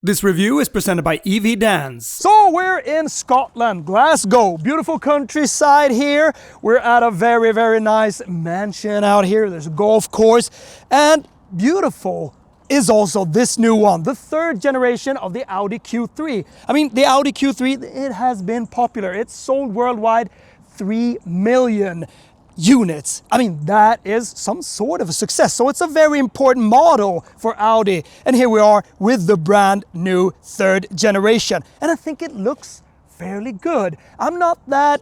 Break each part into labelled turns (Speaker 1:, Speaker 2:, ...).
Speaker 1: This review is presented by EVDANCE.
Speaker 2: So we're in Scotland, Glasgow, beautiful countryside here. We're at a very, very nice mansion out here. There's a golf course, and beautiful is also this new one, the third generation of the Audi Q3. I mean, the Audi Q3, it has been popular. It's sold worldwide 3 million units. I mean, that is some sort of a success. So it's a very important model for Audi. And here we are with the brand new third generation. And I think it looks fairly good. I'm not that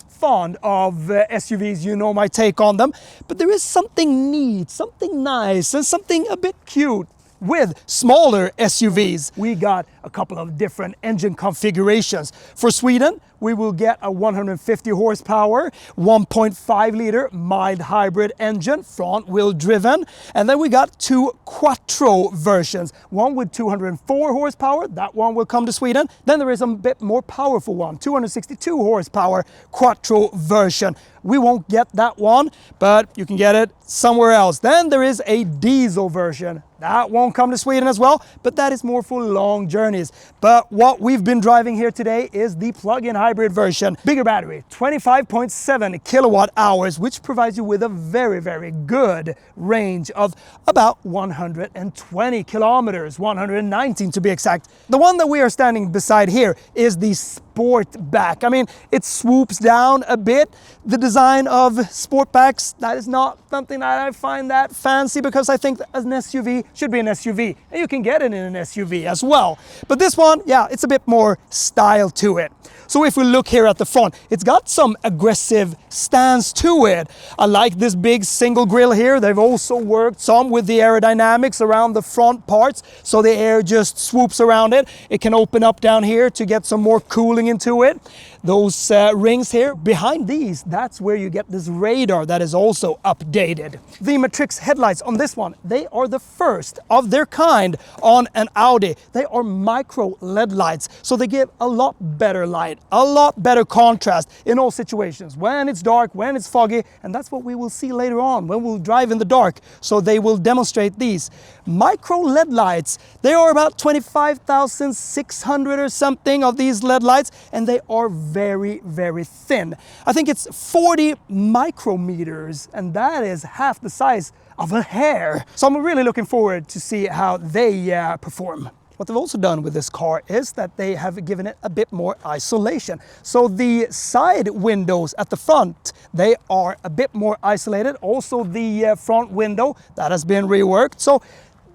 Speaker 2: fond of SUVs, you know my take on them, but there is something neat, something nice, and something a bit cute with smaller SUVs. We got a couple of different engine configurations. For Sweden, we will get a 150 horsepower, 1.5 liter mild hybrid engine, front wheel driven. And then we got two Quattro versions, one with 204 horsepower, that one will come to Sweden. Then there is a bit more powerful one, 262 horsepower Quattro version. We won't get that one, but you can get it somewhere else. Then there is a diesel version. That won't come to Sweden as well, but that is more for long journeys. But what we've been driving here today is the plug-in hybrid version. Bigger battery, 25.7 kilowatt hours, which provides you with a very, very good range of about 120 kilometers, 119 to be exact. The one that we are standing beside here is the Sportback. I mean, it swoops down a bit. The design of Sportbacks, that is not something that I find that fancy, because I think that an SUV should be an SUV, and you can get it in an SUV as well. But this one, yeah, it's a bit more style to it. So if we look here at the front, it's got some aggressive stance to it. I like this big single grille here. They've also worked some with the aerodynamics around the front parts, so the air just swoops around it. It can open up down here to get some more cooling into it. Those rings here, behind these, that's where you get this radar that is also updated. The Matrix headlights on this one, they are the first of their kind on an Audi. They are micro LED lights, so they give a lot better light, a lot better contrast in all situations, when it's dark, when it's foggy, and that's what we will see later on when we'll drive in the dark. So they will demonstrate these. Micro LED lights, they are about 25,600 or something of these LED lights, and they are very, very thin. I think it's 40 micrometers, and that is half the size of a hair. So I'm really looking forward to see how they perform. What they've also done with this car is that they have given it a bit more isolation. So the side windows at the front, they are a bit more isolated. Also the front window, that has been reworked. So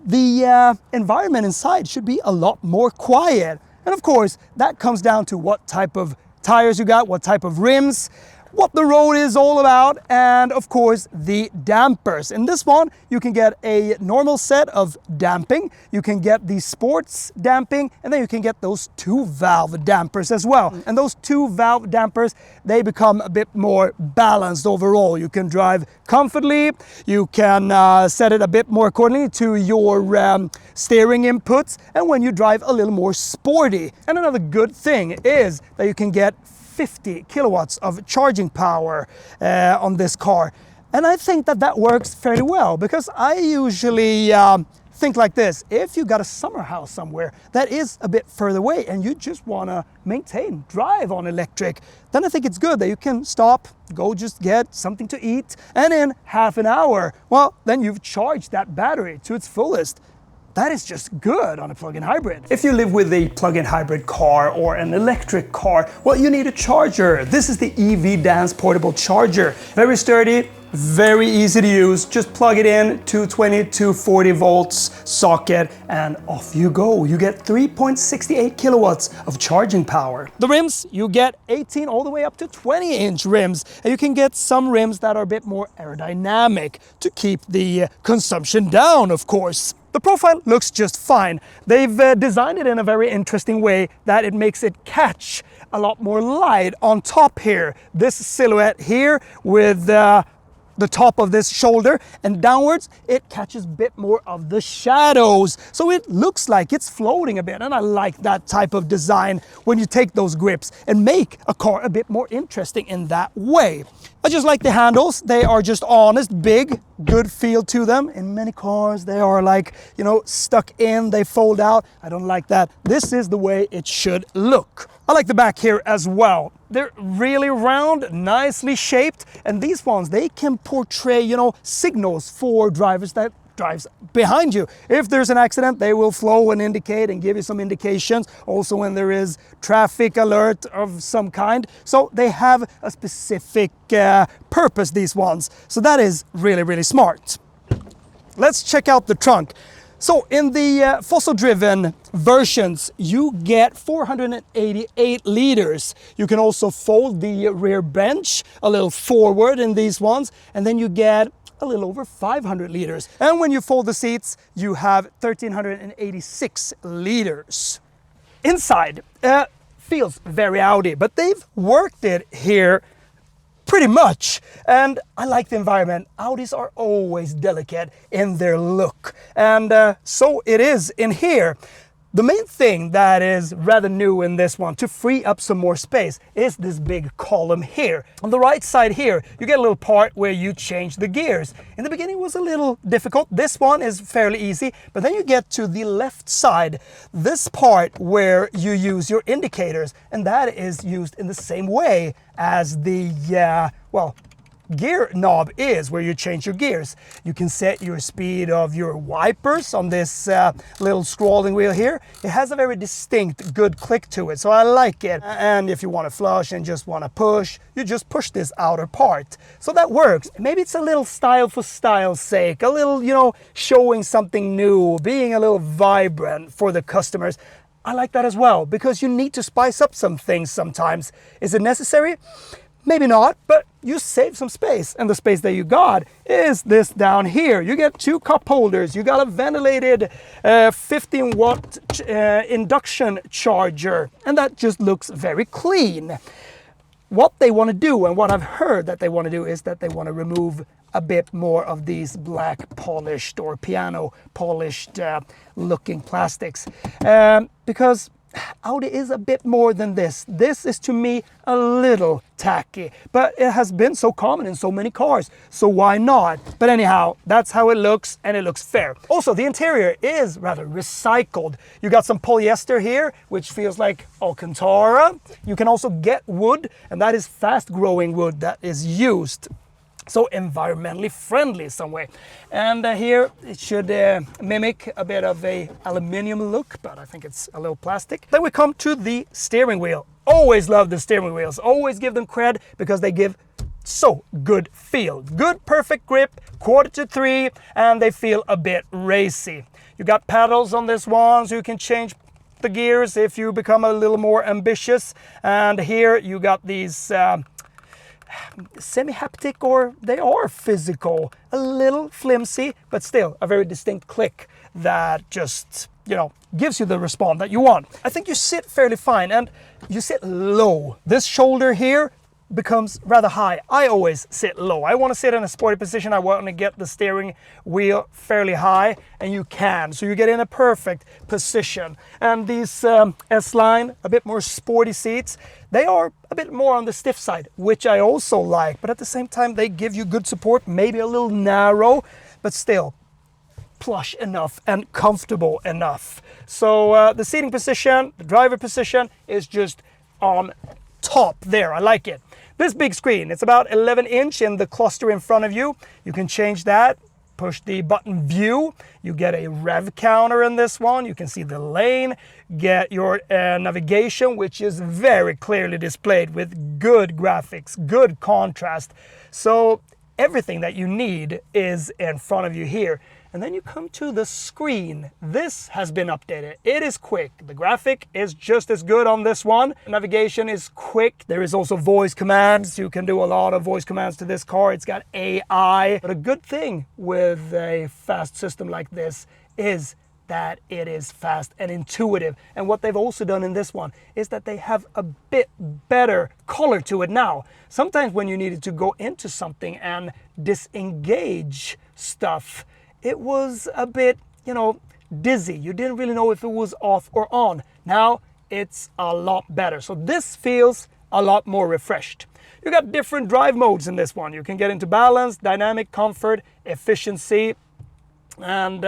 Speaker 2: the environment inside should be a lot more quiet. And of course, that comes down to what type of tires you got, what type of rims, what the road is all about, and of course the dampers. In this one, you can get a normal set of damping, you can get the sports damping, and then you can get those 2-valve dampers as well. And those 2-valve dampers, they become a bit more balanced overall. You can drive comfortably, you can set it a bit more accordingly to your steering inputs, and when you drive a little more sporty. And another good thing is that you can get 50 kilowatts of charging power on this car. And I think that that works fairly well, because I usually think like this: if you got a summer house somewhere that is a bit further away and you just want to drive on electric, then I think it's good that you can stop, go just get something to eat, and in half an hour, well, then you've charged that battery to its fullest. That is just good on a plug-in hybrid. If you live with a plug-in hybrid car or an electric car, well, you need a charger. This is the EVDANCE portable charger. Very sturdy, very easy to use. Just plug it in, 220, 240 volts socket, and off you go. You get 3.68 kilowatts of charging power. The rims, you get 18 all the way up to 20-inch rims. And you can get some rims that are a bit more aerodynamic to keep the consumption down, of course. The profile looks just fine. They've designed it in a very interesting way that it makes it catch a lot more light on top here. This silhouette here with the top of this shoulder, and downwards it catches a bit more of the shadows. So it looks like it's floating a bit, and I like that type of design when you take those grips and make a car a bit more interesting in that way. I just like the handles. They are just honest, big, good feel to them. In many cars, they are like, you know, stuck in, they fold out. I don't like that. This is the way it should look. I like the back here as well. They're really round, nicely shaped, and these ones, they can portray, you know, signals for drivers that drives behind you. If there's an accident, they will flow and indicate and give you some indications. Also when there is traffic alert of some kind. So they have a specific purpose, these ones. So that is really, really smart. Let's check out the trunk. So in the fossil-driven versions, you get 488 liters. You can also fold the rear bench a little forward in these ones, and then you get a little over 500 liters. And when you fold the seats, you have 1,386 liters. Inside, feels very Audi, but they've worked it here pretty much. And I like the environment. Audis are always delicate in their look. And so it is in here. The main thing that is rather new in this one, to free up some more space, is this big column here. On the right side here, you get a little part where you change the gears. In the beginning it was a little difficult. This one is fairly easy, but then you get to the left side, this part where you use your indicators, and that is used in the same way as the, gear knob is, where you change your gears. You can set your speed of your wipers on this little scrolling wheel here. It has a very distinct, good click to it, so I like it. And if you want to flush and just want to push, you just push this outer part. So that works. Maybe it's a little style for style's sake, a little, you know, showing something new, being a little vibrant for the customers. I like that as well, because you need to spice up some things sometimes. Is it necessary? Maybe not, but you save some space, and the space that you got is this down here. You get 2 cup holders, you got a ventilated 15-watt induction charger, and that just looks very clean. What they want to do, and what I've heard that they want to do, is that they want to remove a bit more of these black polished or piano polished looking plastics, because Audi is a bit more than this. This is to me a little tacky, but it has been so common in so many cars, so why not? But anyhow, that's how it looks, and it looks fair. Also, the interior is rather recycled. You got some polyester here, which feels like Alcantara. You can also get wood, and that is fast-growing wood that is used. So environmentally friendly some way. And here it should mimic a bit of a aluminium look, but I think it's a little plastic. Then we come to the steering wheel. Always love the steering wheels. Always give them cred, because they give so good feel. Good, perfect grip, 1/4-3, and they feel a bit racy. You got paddles on this one, so you can change the gears if you become a little more ambitious. And here you got these semi-haptic, or they are physical, a little flimsy, but still a very distinct click that just, you know, gives you the response that you want. I think you sit fairly fine, and you sit low. This shoulder here becomes rather high. I always sit low. I want to sit in a sporty position. I want to get the steering wheel fairly high, and you can. So you get in a perfect position. And these S-Line, a bit more sporty seats, they are a bit more on the stiff side, which I also like. But at the same time, they give you good support, maybe a little narrow, but still plush enough and comfortable enough. So the seating position, the driver position is just on top there. I like it. This big screen, it's about 11 inch in the cluster in front of you. You can change that, push the button view. You get a rev counter in this one. You can see the lane, get your navigation, which is very clearly displayed with good graphics, good contrast. So everything that you need is in front of you here. And then you come to the screen. This has been updated. It is quick. The graphic is just as good on this one. Navigation is quick. There is also voice commands. You can do a lot of voice commands to this car. It's got AI. But a good thing with a fast system like this is that it is fast and intuitive. And what they've also done in this one is that they have a bit better color to it now. Sometimes when you needed to go into something and disengage stuff, it was a bit, you know, dizzy. You didn't really know if it was off or on. Now it's a lot better. So this feels a lot more refreshed. You got different drive modes in this one. You can get into balance, dynamic, comfort, efficiency, and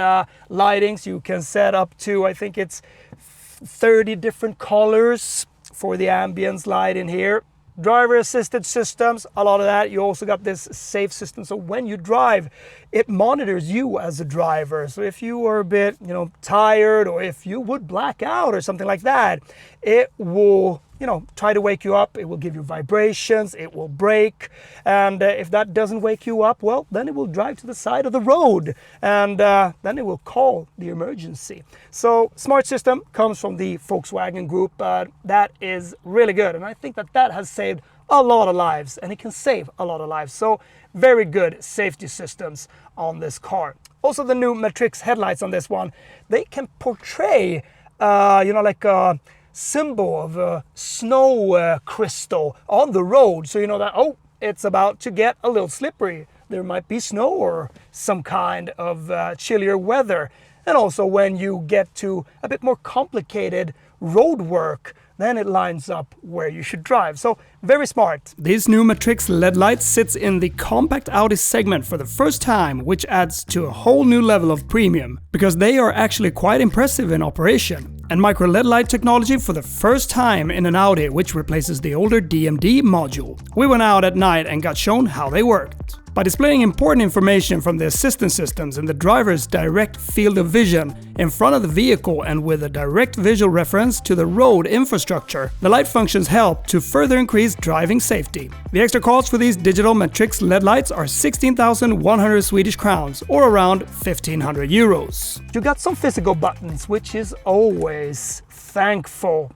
Speaker 2: lightings. You can set up to, I think it's 30 different colors for the ambience light in here. Driver assisted systems, a lot of that. You also got this safe system, so when you drive, it monitors you as a driver. So if you are a bit, you know, tired, or if you would black out or something like that, it will, you know, try to wake you up. It will give you vibrations, it will brake, and if that doesn't wake you up, well, then it will drive to the side of the road, and then it will call the emergency. So smart system comes from the Volkswagen group, but that is really good, and I think that that has saved a lot of lives, and it can save a lot of lives. So very good safety systems on this car. Also the new Matrix headlights on this one, they can portray you know, like a symbol of a snow crystal on the road, so you know that, oh, it's about to get a little slippery. There might be snow or some kind of chillier weather. And also when you get to a bit more complicated road work, then it lines up where you should drive. So very smart.
Speaker 1: This new Matrix LED light sits in the compact Audi segment for the first time, which adds to a whole new level of premium, because they are actually quite impressive in operation. And micro LED light technology for the first time in an Audi, which replaces the older DMD module. We went out at night and got shown how they worked. By displaying important information from the assistance systems in the driver's direct field of vision in front of the vehicle and with a direct visual reference to the road infrastructure, the light functions help to further increase driving safety. The extra cost for these digital Matrix LED lights are 16,100 Swedish crowns, or around 1,500 euros.
Speaker 2: You got some physical buttons, which is always thankful.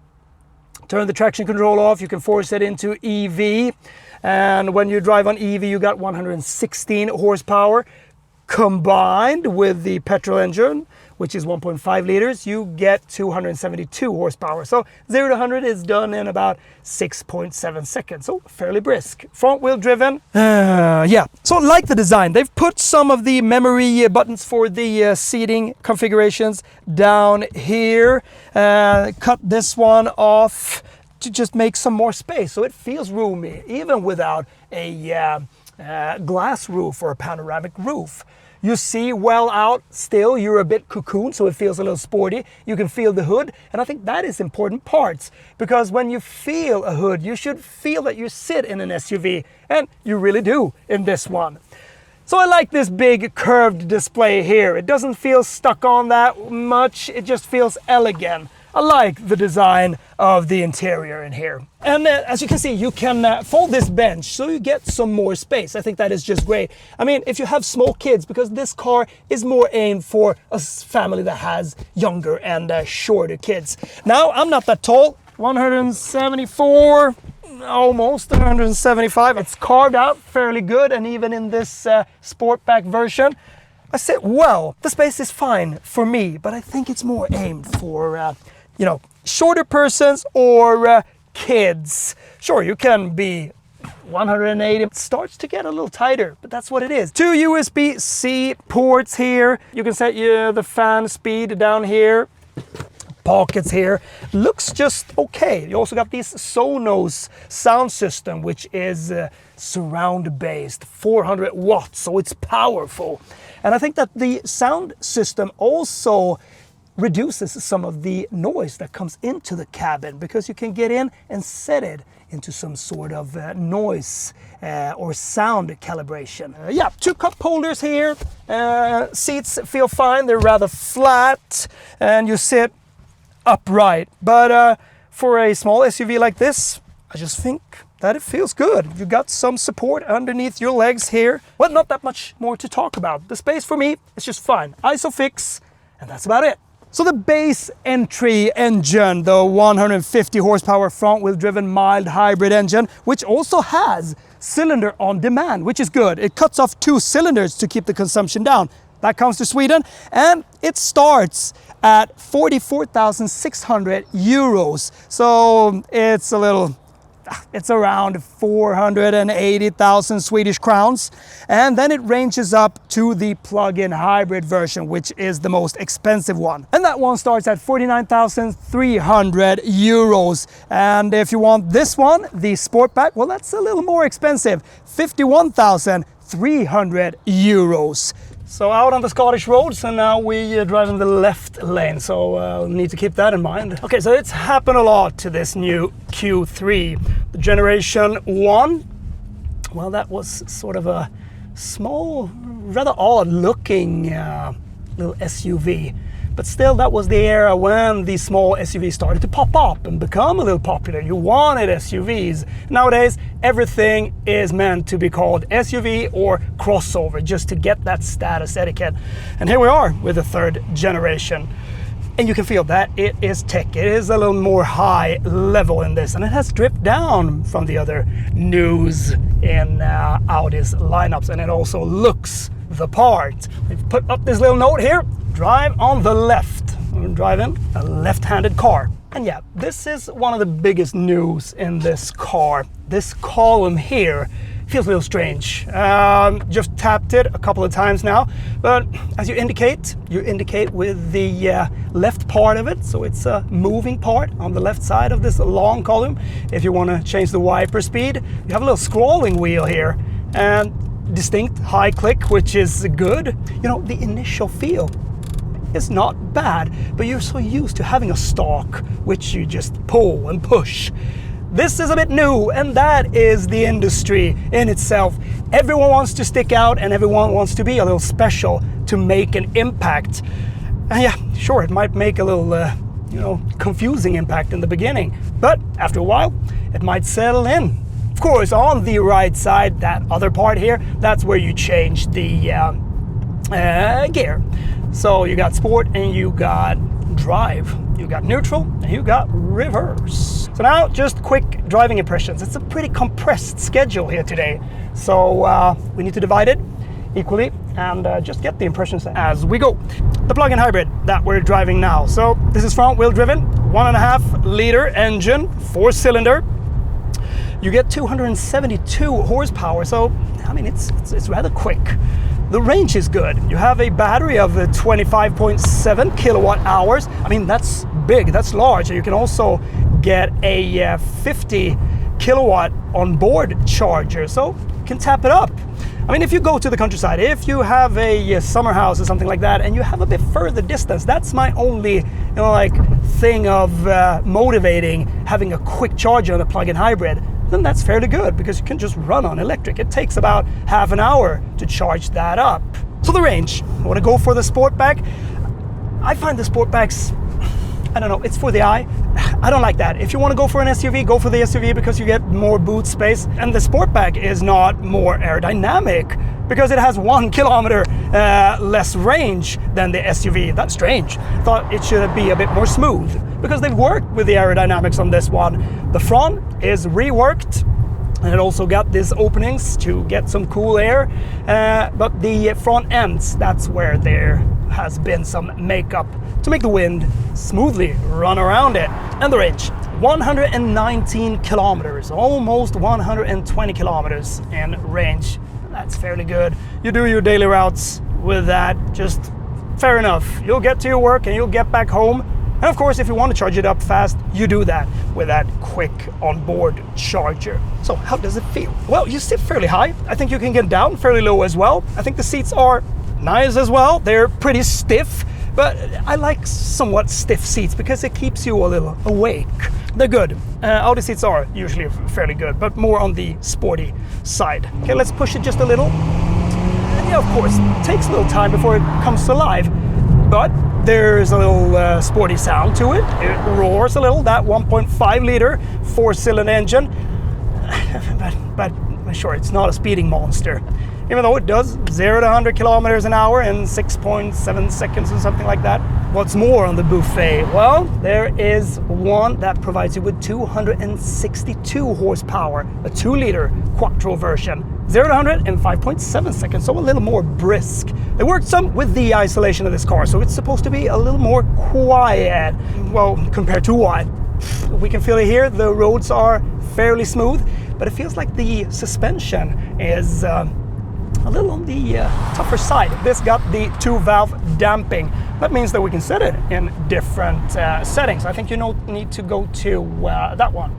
Speaker 2: Turn the traction control off, you can force it into EV. And when you drive on EV, you got 116 horsepower. Combined with the petrol engine, which is 1.5 liters, you get 272 horsepower. So 0 to 100 is done in about 6.7 seconds, so fairly brisk. Front wheel driven, yeah. So I like the design. They've put some of the memory buttons for the seating configurations down here. Cut this one off to just make some more space, so it feels roomy, even without a glass roof or a panoramic roof. You see well out still, you're a bit cocooned, so it feels a little sporty. You can feel the hood, and I think that is important parts, because when you feel a hood, you should feel that you sit in an SUV, and you really do in this one. So I like this big curved display here. It doesn't feel stuck on that much, it just feels elegant. I like the design of the interior in here. And as you can see, you can fold this bench so you get some more space. I think that is just great. I mean, if you have small kids, because this car is more aimed for a family that has younger and shorter kids. Now, I'm not that tall, 174, almost 175. It's carved out fairly good, and even in this Sportback version, I sit well. The space is fine for me, but I think it's more aimed for you know, shorter persons or kids. Sure, you can be 180. It starts to get a little tighter, but that's what it is. 2 USB-C ports here. You can set the fan speed down here. Pockets here. Looks just okay. You also got this Sonos sound system, which is surround based, 400 watts, so it's powerful. And I think that the sound system also reduces some of the noise that comes into the cabin, because you can get in and set it into some sort of noise or sound calibration. Yeah, 2 cup holders here. Seats feel fine, they're rather flat, and you sit upright. But for a small SUV like this, I just think that it feels good. You got some support underneath your legs here. Well, not that much more to talk about. The space for me is just fine. ISOFIX, and that's about it. So the base entry engine, the 150 horsepower front-wheel driven mild hybrid engine, which also has cylinder on demand, which is good. It cuts off 2 cylinders to keep the consumption down. that comes to Sweden, and it starts at 44,600 euros. So it's around 480,000 Swedish crowns. And then it ranges up to the plug-in hybrid version, which is the most expensive one. And that one starts at 49,300 euros. And if you want this one, the Sportback, well, that's a little more expensive, 51,300 euros. So out on the Scottish roads, and now we drive in the left lane, so need to keep that in mind. Okay, so it's happened a lot to this new Q3. The Generation 1, well, that was sort of a small, rather odd looking little SUV. But still, that was the era when the small SUVs started to pop up and become a little popular. You wanted SUVs. Nowadays, everything is meant to be called SUV or crossover, just to get that status etiquette. And here we are with the third generation. And you can feel that it is tech. It is a little more high level in this, and it has dripped down from the other news in Audi's lineups, and it also looks the part. We've put up this little note here: drive on the left. We're driving a left-handed car. And yeah, this is one of the biggest news in this car. This column here feels a little strange. Just tapped it a couple of times now, but as you indicate with the left part of it, so it's a moving part on the left side of this long column. If you want to change the wiper speed, you have a little scrolling wheel here, and distinct high click, which is good. You know, the initial feel is not bad, but you're so used to having a stalk, which you just pull and push. This is a bit new, and that is the industry in itself. Everyone wants to stick out, and everyone wants to be a little special to make an impact. And yeah, sure, it might make a little, confusing impact in the beginning, but after a while, it might settle in. Of course, on the right side, that other part here, that's where you change the gear. So you got sport and you got drive, you got neutral, and you got reverse. So now, just quick driving impressions. It's a pretty compressed schedule here today, so we need to divide it equally and just get the impressions as we go. The plug-in hybrid that we're driving now. So this is front-wheel driven, 1.5 liter engine, 4-cylinder. You get 272 horsepower, so I mean it's rather quick. The range is good. You have a battery of 25.7 kilowatt hours. I mean, that's big, that's large. You can also get a 50 kilowatt onboard charger, so you can tap it up. I mean, if you go to the countryside, if you have a summer house or something like that, and you have a bit further distance, that's my only, thing of motivating having a quick charger on a plug-in hybrid. Then that's fairly good, because you can just run on electric. It takes about half an hour to charge that up. So the range, I want to go for the Sportback. I find the Sportbacks, I don't know, it's for the eye. I don't like that. If you want to go for an SUV, go for the SUV, because you get more boot space. And the Sportback is not more aerodynamic because it has 1 kilometer less range than the SUV. That's strange. Thought it should be a bit more smooth, because they've worked with the aerodynamics on this one. The front is reworked, and it also got these openings to get some cool air, but the front ends, that's where there has been some makeup to make the wind smoothly run around it. And the range, 119 kilometers, almost 120 kilometers in range. That's fairly good. You do your daily routes with that, just fair enough. You'll get to your work and you'll get back home. And of course, if you want to charge it up fast, you do that with that quick onboard charger. So how does it feel? Well, you sit fairly high. I think you can get down fairly low as well. I think the seats are nice as well. They're pretty stiff, but I like somewhat stiff seats because it keeps you a little awake. They're good. Audi seats are usually fairly good, but more on the sporty side. Okay, let's push it just a little. And yeah, of course, it takes a little time before it comes to life, but there's a little sporty sound to it. It roars a little, that 1.5 liter 4-cylinder engine. but sure, it's not a speeding monster. Even though it does 0 to 100 kilometers an hour in 6.7 seconds or something like that. What's more on the buffet? Well, there is one that provides you with 262 horsepower, a 2-liter Quattro version. 0 to 100 in 5.7 seconds, so a little more brisk. They worked some with the isolation of this car, so it's supposed to be a little more quiet, well, compared to what? We can feel it here, the roads are fairly smooth, but it feels like the suspension is a little on the tougher side. This got the 2-valve damping. That means that we can set it in different settings. I think you need to go to that one.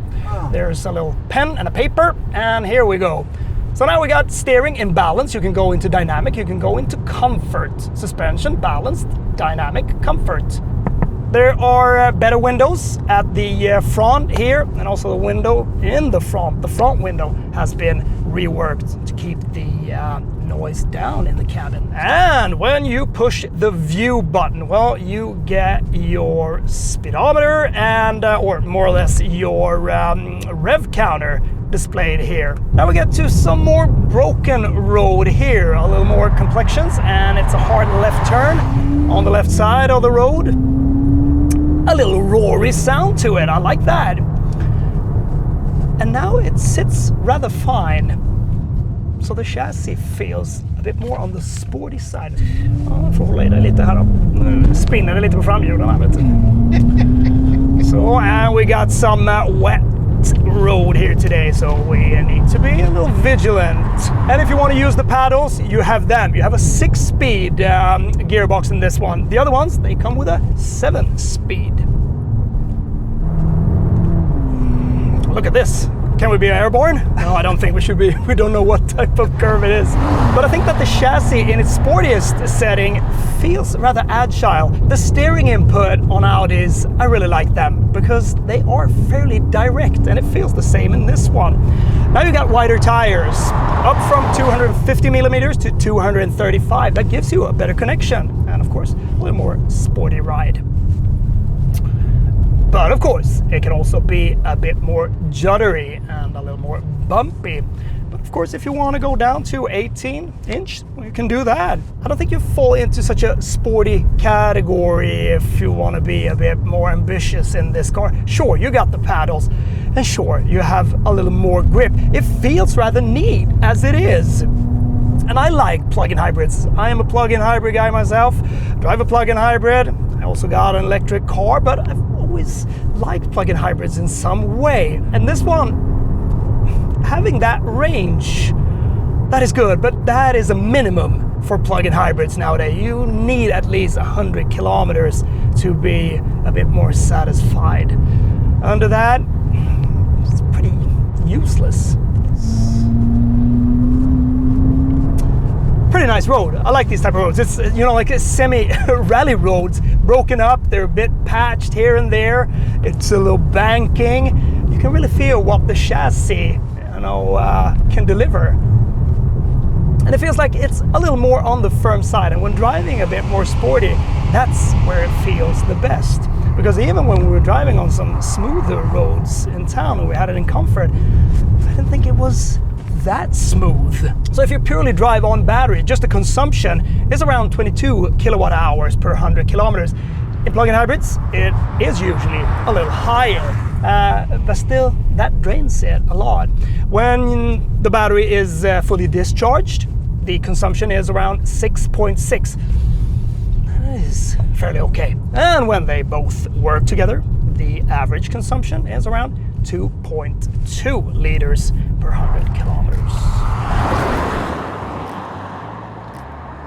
Speaker 2: There's a little pen and a paper, and here we go. So now we got steering in balance. You can go into dynamic, you can go into comfort. Suspension, balanced, dynamic, comfort. There are better windows at the front here, and also the window in the front. The front window has been reworked to keep the noise down in the cabin. And when you push the view button, well, you get your speedometer and, or more or less your rev counter displayed here. Now we get to some more broken road here, a little more complexions, and it's a hard left turn on the left side of the road. A little roary sound to it, I like that. And now it sits rather fine. Så the chassis feels a bit more on the sporty side. Jag får hålla i det lite här då. Nu spinner det lite på framhjulen här, vet du. So, and we got some wet road here today, so we need to be a little vigilant. And if you want to use the paddles, you have them. You have a 6-speed gearbox in this one. The other ones, they come with a 7-speed. Look at this. Can we be airborne? No, I don't think we should be. We don't know what type of curve it is. But I think that the chassis in its sportiest setting feels rather agile. The steering input on Audis, I really like them because they are fairly direct, and it feels the same in this one. Now you got wider tires, up from 250 millimeters to 235. That gives you a better connection, and of course, a little more sporty ride. But of course, it can also be a bit more juddery and a little more bumpy. But of course, if you want to go down to 18-inch, you can do that. I don't think you fall into such a sporty category if you want to be a bit more ambitious in this car. Sure, you got the paddles, and sure, you have a little more grip. It feels rather neat as it is. And I like plug-in hybrids. I am a plug-in hybrid guy myself. Drive a plug-in hybrid. I also got an electric car, but I've always liked plug-in hybrids in some way. And this one, having that range, that is good, but that is a minimum for plug-in hybrids nowadays. You need at least 100 kilometers to be a bit more satisfied. Under that, it's pretty useless. Pretty nice road. I like these type of roads. It's, you know, like a semi-rally roads, broken up. They're a bit patched here and there. It's a little banking. You can really feel what the chassis, you know, can deliver. And it feels like it's a little more on the firm side. And when driving a bit more sporty, that's where it feels the best. Because even when we were driving on some smoother roads in town and we had it in comfort, I didn't think it was that smooth. So if you purely drive on battery, just the consumption is around 22 kilowatt hours per 100 kilometers. In plug-in hybrids, it is usually a little higher, but still that drains it a lot. When the battery is fully discharged, the consumption is around 6.6. That is fairly okay. And when they both work together, the average consumption is around 2.2 liters per 100 kilometers.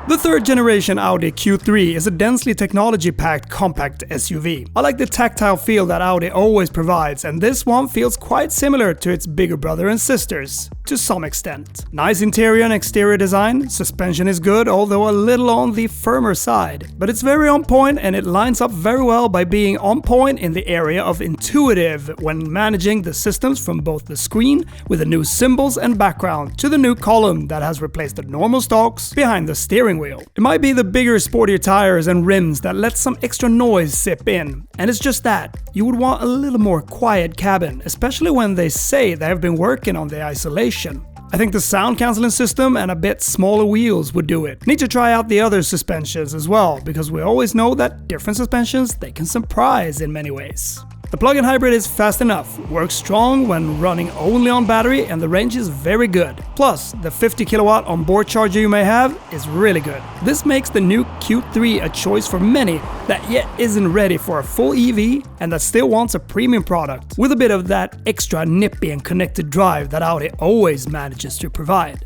Speaker 1: The third generation Audi Q3 is a densely technology-packed compact SUV. I like the tactile feel that Audi always provides, and this one feels quite similar to its bigger brother and sisters, to some extent. Nice interior and exterior design, suspension is good, although a little on the firmer side. But it's very on point, and it lines up very well by being on point in the area of intuitive when managing the systems, from both the screen with the new symbols and background to the new column that has replaced the normal stalks behind the steering wheel. It might be the bigger, sportier tires and rims that let some extra noise sip in, and it's just that. You would want a little more quiet cabin, especially when they say they have been working on the isolation. I think the sound cancelling system and a bit smaller wheels would do it. Need to try out the other suspensions as well, because we always know that different suspensions, they can surprise in many ways. The plug-in hybrid is fast enough, works strong when running only on battery, and the range is very good. Plus, the 50 kilowatt onboard charger you may have is really good. This makes the new Q3 a choice for many that yet isn't ready for a full EV and that still wants a premium product, with a bit of that extra nippy and connected drive that Audi always manages to provide.